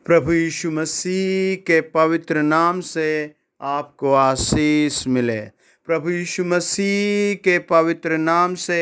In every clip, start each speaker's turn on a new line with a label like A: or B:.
A: प्रभु यीशु मसीह के पवित्र नाम से आपको आशीष मिले। प्रभु यीशु मसीह के पवित्र नाम से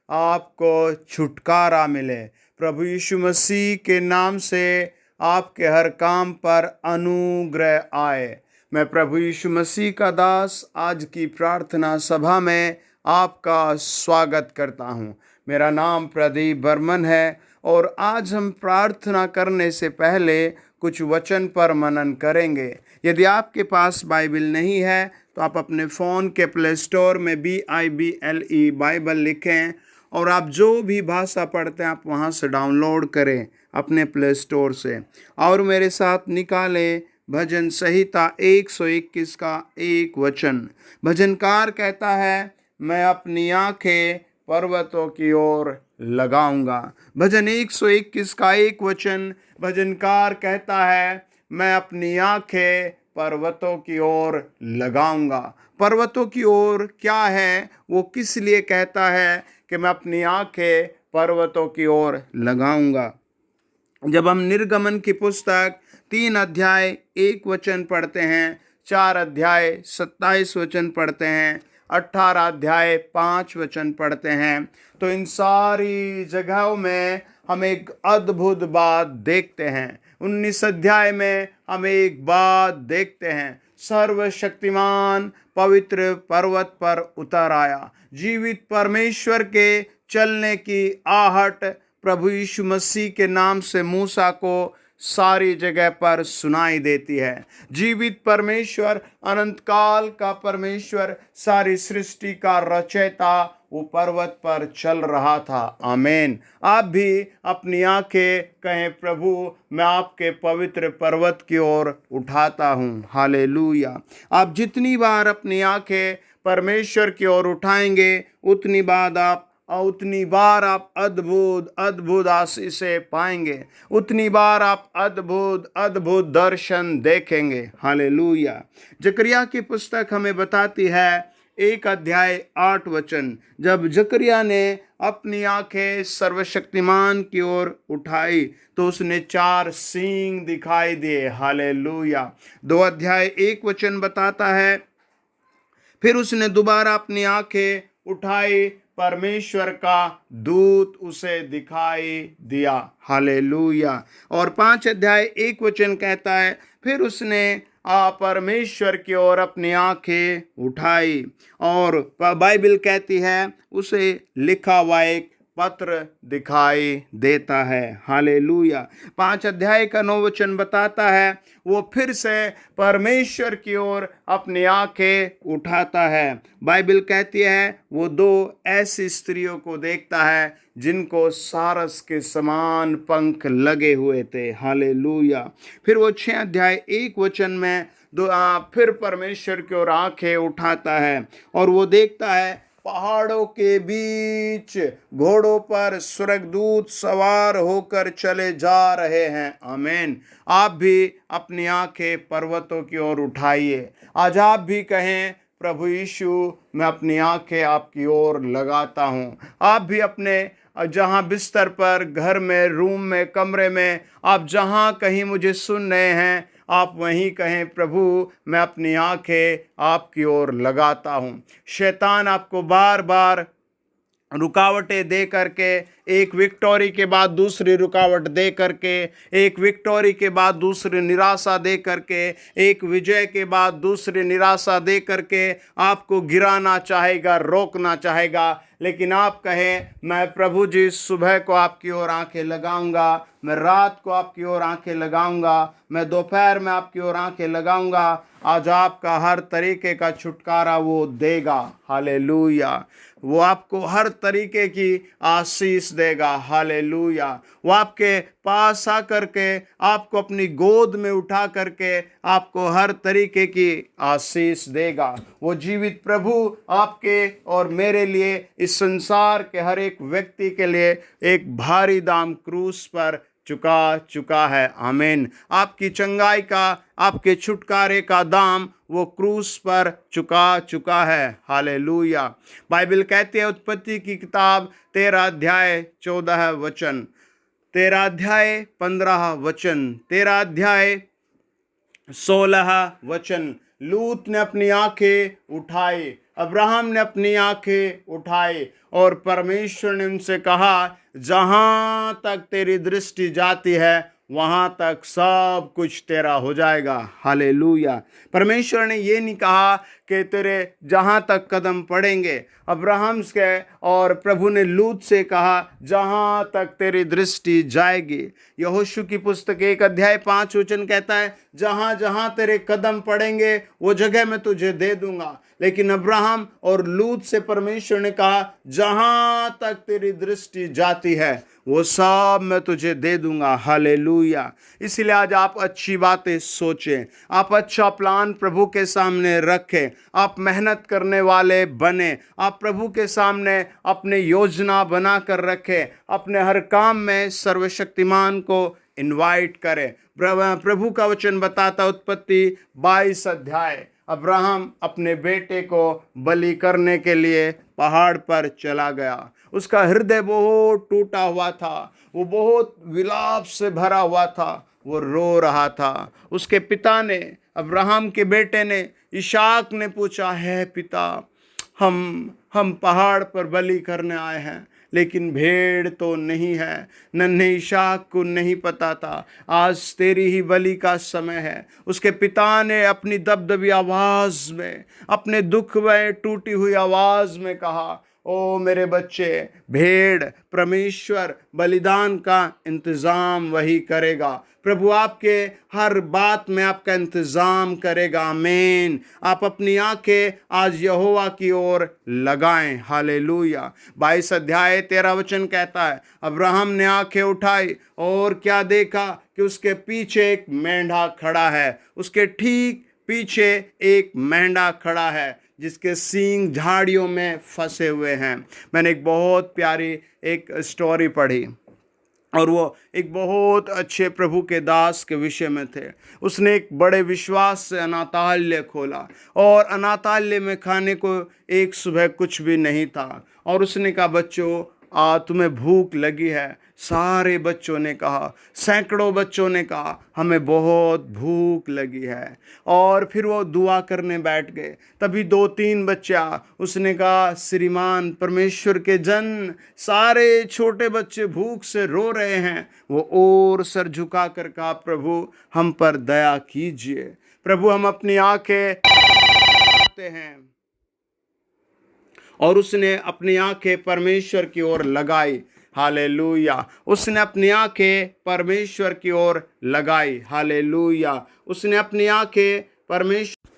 A: आपको छुटकारा मिले। प्रभु यीशु मसीह के नाम से आपके हर काम पर अनुग्रह आए। मैं प्रभु यीशु मसीह का दास आज की प्रार्थना सभा में आपका स्वागत करता हूं। मेरा नाम प्रदीप बर्मन है और आज हम प्रार्थना करने से पहले कुछ वचन पर मनन करेंगे। यदि आपके पास बाइबल नहीं है तो आप अपने फ़ोन के प्ले स्टोर में BIBLE बाइबल लिखें और आप जो भी भाषा पढ़ते हैं आप वहां से डाउनलोड करें अपने प्ले स्टोर से, और मेरे साथ निकालें भजन संहिता 121 का एक वचन। भजनकार कहता है, मैं अपनी आंखें पर्वतों की ओर लगाऊंगा। भजन 121 का एक वचन, भजनकार कहता है, मैं अपनी आंखें पर्वतों की ओर लगाऊंगा। पर्वतों की ओर क्या है, वो किस लिए कहता है कि मैं अपनी आंखें पर्वतों की ओर लगाऊंगा। जब हम निर्गमन की पुस्तक 3 अध्याय 1 वचन पढ़ते हैं, 4 अध्याय 27 वचन पढ़ते हैं, 18 अध्याय 5 वचन पढ़ते हैं, तो इन सारी जगहों में हम एक अद्भुत बात देखते हैं। 19 अध्याय में हम एक बात देखते हैं, सर्वशक्तिमान पवित्र पर्वत पर उतर आया। जीवित परमेश्वर के चलने की आहट प्रभु यीशु मसीह के नाम से मूसा को सारी जगह पर सुनाई देती है। जीवित परमेश्वर, अनंत काल का परमेश्वर, सारी सृष्टि का रचयिता वो पर्वत पर चल रहा था। आमीन। आप भी अपनी आंखें कहें, प्रभु मैं आपके पवित्र पर्वत की ओर उठाता हूँ। हालेलुया। आप जितनी बार अपनी आंखें परमेश्वर की ओर उठाएंगे उतनी बार आप अद्भुत आशीषें पाएंगे, उतनी बार आप अद्भुत दर्शन देखेंगे। हालेलुया। जकरिया की पुस्तक हमें बताती है 1 अध्याय 8 वचन, जब जकरिया ने अपनी आंखें सर्वशक्तिमान की ओर उठाई तो उसने 4 सींग दिखाई दिए। हालेलुया। 2 अध्याय 1 वचन बताता है, फिर उसने दोबारा अपनी आंखें उठाई, परमेश्वर का दूत उसे दिखाई दिया। हालेलुया। और 5 अध्याय 1 वचन कहता है, फिर उसने परमेश्वर की ओर अपनी आंखें उठाई और बाइबल कहती है उसे लिखा हुआ एक पत्र दिखाई देता है। हालेलुया। 5 अध्याय का 9 वचन बताता है, वो फिर से परमेश्वर की ओर अपनी आंखें उठाता है। बाइबल कहती है वो 2 ऐसी स्त्रियों को देखता है जिनको सारस के समान पंख लगे हुए थे। हालेलुया। फिर वो 6 अध्याय 1 वचन में फिर परमेश्वर की ओर आंखें उठाता है और वो देखता है पहाड़ों के बीच घोड़ों पर स्वर्गदूत सवार होकर चले जा रहे हैं। आमीन। आप भी अपनी आंखें पर्वतों की ओर उठाइए। आज आप भी कहें, प्रभु यीशु मैं अपनी आंखें आपकी ओर लगाता हूँ। आप भी अपने जहाँ बिस्तर पर, घर में, रूम में, कमरे में, आप जहाँ कहीं मुझे सुन रहे हैं, आप वहीं कहें, प्रभु मैं अपनी आंखें आपकी ओर लगाता हूँ। शैतान आपको बार बार रुकावटें दे करके, एक विक्टोरी के बाद दूसरी रुकावट दे करके, एक विक्टोरी के बाद दूसरी निराशा दे करके, एक विजय के बाद दूसरी निराशा दे करके आपको गिराना चाहेगा, रोकना चाहेगा। लेकिन आप कहें, मैं प्रभु जी सुबह को आपकी ओर आंखें लगाऊंगा, मैं रात को आपकी ओर आंखें लगाऊंगा, मैं दोपहर में आपकी ओर आंखें लगाऊंगा। आज आपका हर तरीके का छुटकारा वो देगा। हालेलुया। वो आपको हर तरीके की आशीष देगा। हालेलुया। वो आपके पास आकर के आपको अपनी गोद में उठा करके आपको हर तरीके की आशीष देगा। वो जीवित प्रभु आपके और मेरे लिए, इस संसार के हर एक व्यक्ति के लिए एक भारी दाम क्रूस पर चुका है। आमीन। आपकी चंगाई का, आपके छुटकारे का दाम वो क्रूस पर चुका है। हालेलुया। बाइबल कहती है उत्पत्ति की किताब 13 अध्याय 14 वचन, 13 अध्याय 15 वचन, 13 अध्याय 16 वचन। लूत ने अपनी आंखें उठाई, अब्राहम ने अपनी आंखें उठाई और परमेश्वर ने उनसे कहा, जहां तक तेरी दृष्टि जाती है वहां तक सब कुछ तेरा हो जाएगा। हालेलुया। परमेश्वर ने ये नहीं कहा कि तेरे जहां तक कदम पड़ेंगे। अब्राहम के और प्रभु ने लूत से कहा, जहां तक तेरी दृष्टि जाएगी। यहोशू की पुस्तक 1 अध्याय 5 वचन कहता है, जहां जहां तेरे कदम पड़ेंगे वो जगह मैं तुझे दे दूंगा। लेकिन अब्राहम और लूत से परमेश्वर ने कहा, जहां तक तेरी दृष्टि जाती है वो सब मैं तुझे दे दूंगा। हालेलुया। इसलिए आज आप अच्छी बातें सोचें, आप अच्छा प्लान प्रभु के सामने रखें, आप मेहनत करने वाले बने, आप प्रभु के सामने अपने योजना बना कर रखें, अपने हर काम में सर्वशक्तिमान को इनवाइट करें। प्रभु का वचन बताता, उत्पत्ति 22 अध्याय, अब्राहम अपने बेटे को बलि करने के लिए पहाड़ पर चला गया। उसका हृदय बहुत टूटा हुआ था, वो बहुत विलाप से भरा हुआ था, वो रो रहा था। उसके पिता ने, अब्राहम के बेटे ने, इशाक ने पूछा, है पिता, हम पहाड़ पर बलि करने आए हैं, लेकिन भेड़ तो नहीं है। नन्हे इशाक को नहीं पता था आज तेरी ही बलि का समय है। उसके पिता ने अपनी दबदबी आवाज में, अपने दुख में टूटी हुई आवाज में कहा, ओ मेरे बच्चे, भेड़ परमेश्वर बलिदान का इंतजाम वही करेगा। प्रभु आपके हर बात में आपका इंतजाम करेगा। आमीन। आप अपनी आंखें आज यहोवा की ओर लगाएं। हालेलुया। 22 अध्याय 13 वचन कहता है, अब्राहम ने आंखें उठाई और क्या देखा कि उसके पीछे एक मेंढा खड़ा है। उसके ठीक पीछे एक मेंढा खड़ा है जिसके सींग झाड़ियों में फंसे हुए हैं। मैंने एक बहुत प्यारी एक स्टोरी पढ़ी और वो एक बहुत अच्छे प्रभु के दास के विषय में थे। उसने एक बड़े विश्वास से अनाथालय खोला और अनाथालय में खाने को एक सुबह कुछ भी नहीं था और उसने कहा, बच्चों तुम्हें भूख लगी है। सारे बच्चों ने कहा, सैकड़ों बच्चों ने कहा, हमें बहुत भूख लगी है। और फिर वो दुआ करने बैठ गए। तभी 2-3 बच्चा, उसने कहा, श्रीमान परमेश्वर के जन, सारे छोटे बच्चे भूख से रो रहे हैं। वो और सर झुका कर कहा, प्रभु हम पर दया कीजिए। प्रभु हम अपनी आंखें हैं। और उसने अपनी आंखें परमेश्वर की ओर लगाई। हालेलुया। उसने अपनी आंखें परमेश्वर की ओर लगाई। हालेलुया। उसने अपनी आंखें परमेश्वर,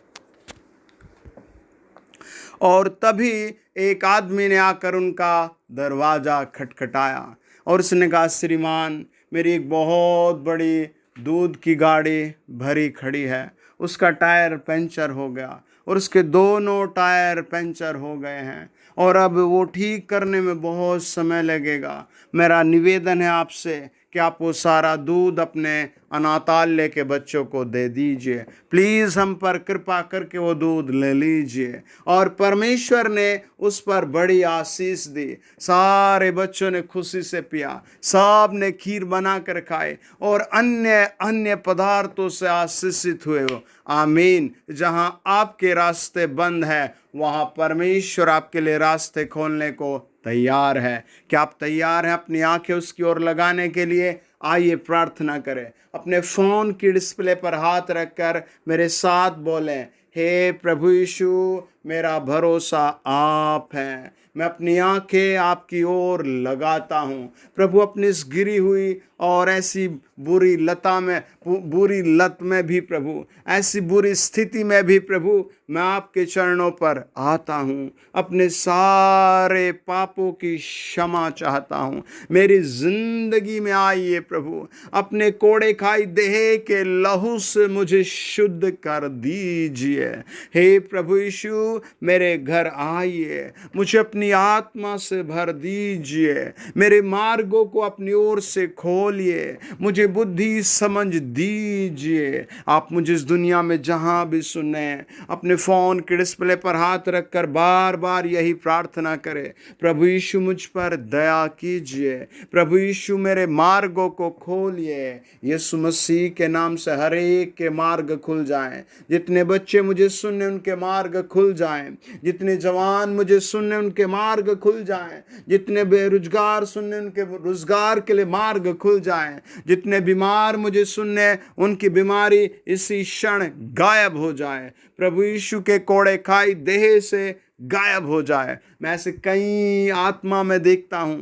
A: और तभी एक आदमी ने आकर उनका दरवाजा खटखटाया और उसने कहा, श्रीमान मेरी एक बहुत बड़ी दूध की गाड़ी भरी खड़ी है, उसका टायर पंचर हो गया और उसके दोनों टायर पंचर हो गए हैं और अब वो ठीक करने में बहुत समय लगेगा। मेरा निवेदन है आपसे कि आप वो सारा दूध अपने अनाथालय के बच्चों को दे दीजिए। प्लीज़ हम पर कृपा करके वो दूध ले लीजिए। और परमेश्वर ने उस पर बड़ी आशीष दी। सारे बच्चों ने खुशी से पिया, सब ने खीर बना कर खाए और अन्य अन्य पदार्थों से आशीषित हुए हो। आमीन। जहां आपके रास्ते बंद है वहां परमेश्वर आपके लिए रास्ते खोलने को तैयार है। क्या आप तैयार हैं अपनी आंखें उसकी ओर लगाने के लिए? आइए प्रार्थना करें। अपने फ़ोन की डिस्प्ले पर हाथ रखकर मेरे साथ बोलें, हे प्रभु यीशु, मेरा भरोसा आप हैं। मैं अपनी आंखें आपकी ओर लगाता हूँ। प्रभु अपनी इस गिरी हुई और ऐसी बुरी लत में भी प्रभु, ऐसी बुरी स्थिति में भी प्रभु, मैं आपके चरणों पर आता हूँ। अपने सारे पापों की क्षमा चाहता हूँ। मेरी जिंदगी में आइए प्रभु, अपने कोड़े खाई देह के लहू से मुझे शुद्ध कर दीजिए। हे प्रभु यीशु, मेरे घर आइए, मुझे अपनी आत्मा से भर दीजिए, मेरे मार्गों को अपनी ओर से खोलिए, मुझे बुद्धि समझ दीजिए। आप मुझे इस दुनिया में जहां भी सुने, अपने फोन के डिस्प्ले पर हाथ रखकर बार बार यही प्रार्थना करें, प्रभु यीशु मुझ पर दया कीजिए, प्रभु यीशु मेरे मार्गों को खोलिए। यीशु मसीह के नाम से हर एक के मार्ग खुल जाएं। जितने बच्चे मुझे सुनने उनके मार्ग खुल जाएं, जितने जवान मुझे सुनने उनके मार्ग खुल जाएं, जितने बेरोजगार सुनने उनके रोजगार के लिए मार्ग खुल जाएं, जितने बीमार मुझे सुनने उनकी बीमारी इसी क्षण गायब हो जाए, प्रभु यीशु के कोड़े खाई देह से गायब हो जाए। मैं ऐसे कई आत्मा में देखता हूं,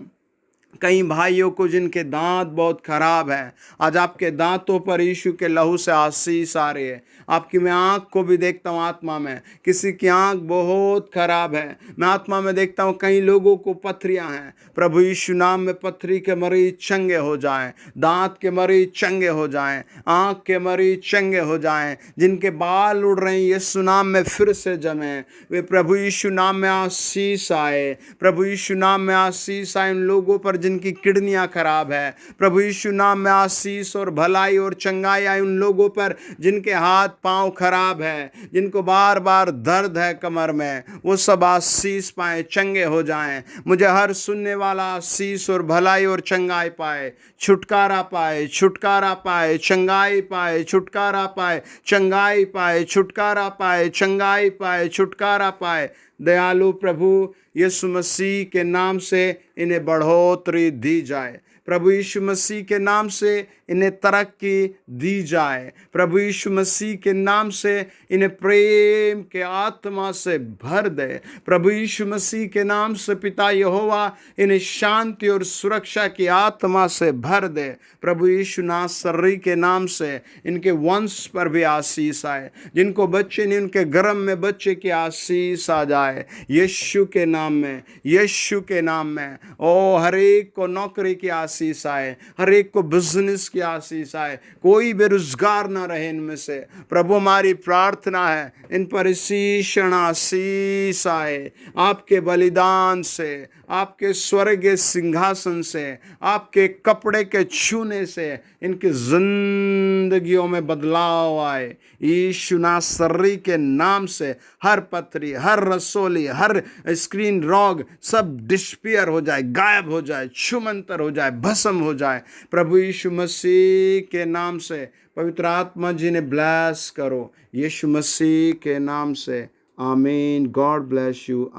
A: कई भाइयों को जिनके दांत बहुत खराब है, आज आपके दांतों पर यीशु के लहू से आशीष आ रही है। आपकी मैं आँख को भी देखता हूँ, आत्मा में किसी की आँख बहुत खराब है, मैं आत्मा में देखता हूँ कई लोगों को पथरियाँ हैं। प्रभु यीशु नाम में पथरी के मरीज चंगे हो जाएं, दांत के मरीज चंगे हो जाएं, आँख के मरीज चंगे हो जाएं, जिनके बाल उड़ रहे हैं यीशु नाम में फिर से जमे, वे प्रभु यीशु नाम में आशीष आए, प्रभु यीशु नाम में आशीष आए। उन लोगों पर जिनकी किडनियां खराब है, प्रभु यीशु नाम में आशीष और भलाई और चंगाई आए। उन लोगों पर जिनके हाथ पांव खराब है, जिनको बार बार दर्द है कमर में, वो सब आशीष पाए, चंगे हो जाएं। मुझे हर सुनने वाला आशीष और भलाई और चंगाई पाए, छुटकारा पाए, छुटकारा पाए, चंगाई पाए, छुटकारा पाए, चंगाई पाए, छुटकारा पाए, चंगाई पाए, छुटकारा पाए। दयालु प्रभु यीशु मसीह के नाम से इन्हें बढ़ोतरी दी जाए, प्रभु यीशु मसीह के नाम से इन्हें तरक्की दी जाए, प्रभु यीशु मसीह के नाम से इन्हें प्रेम के आत्मा से भर दे, प्रभु यीशु मसीह के नाम से पिता यहोवा इन्हें शांति और सुरक्षा की आत्मा से भर दे, प्रभु यीशु नासरी के नाम से इनके वंश पर भी आशीष आए, जिनको बच्चे नहीं उनके गर्भ में बच्चे की आशीष आ जाए, यीशु के नाम में, यीशु के नाम में। ओ हर एक को नौकरी की आशीष आए, हर एक को बिजनेस की आशीष आए, कोई बेरोजगार ना रहे इनमें से। प्रभु हमारी प्रार्थना है इन पर इसी क्षण आशीष आए, आपके बलिदान से, आपके स्वर्गीय सिंहासन से, आपके कपड़े के छूने से इनकी जिंदगियों में बदलाव आए। यीशु नासरी के नाम से हर पथरी, हर रसोली, हर स्क्रीन रोग सब डिस्पियर हो जाए, गायब हो जाए, छुमंतर हो जाए, भस्म हो जाए। प्रभु यीशु मसीह के नाम से पवित्र आत्मा जी ने ब्लेस करो, यीशु मसीह के नाम से। आमीन। God bless you.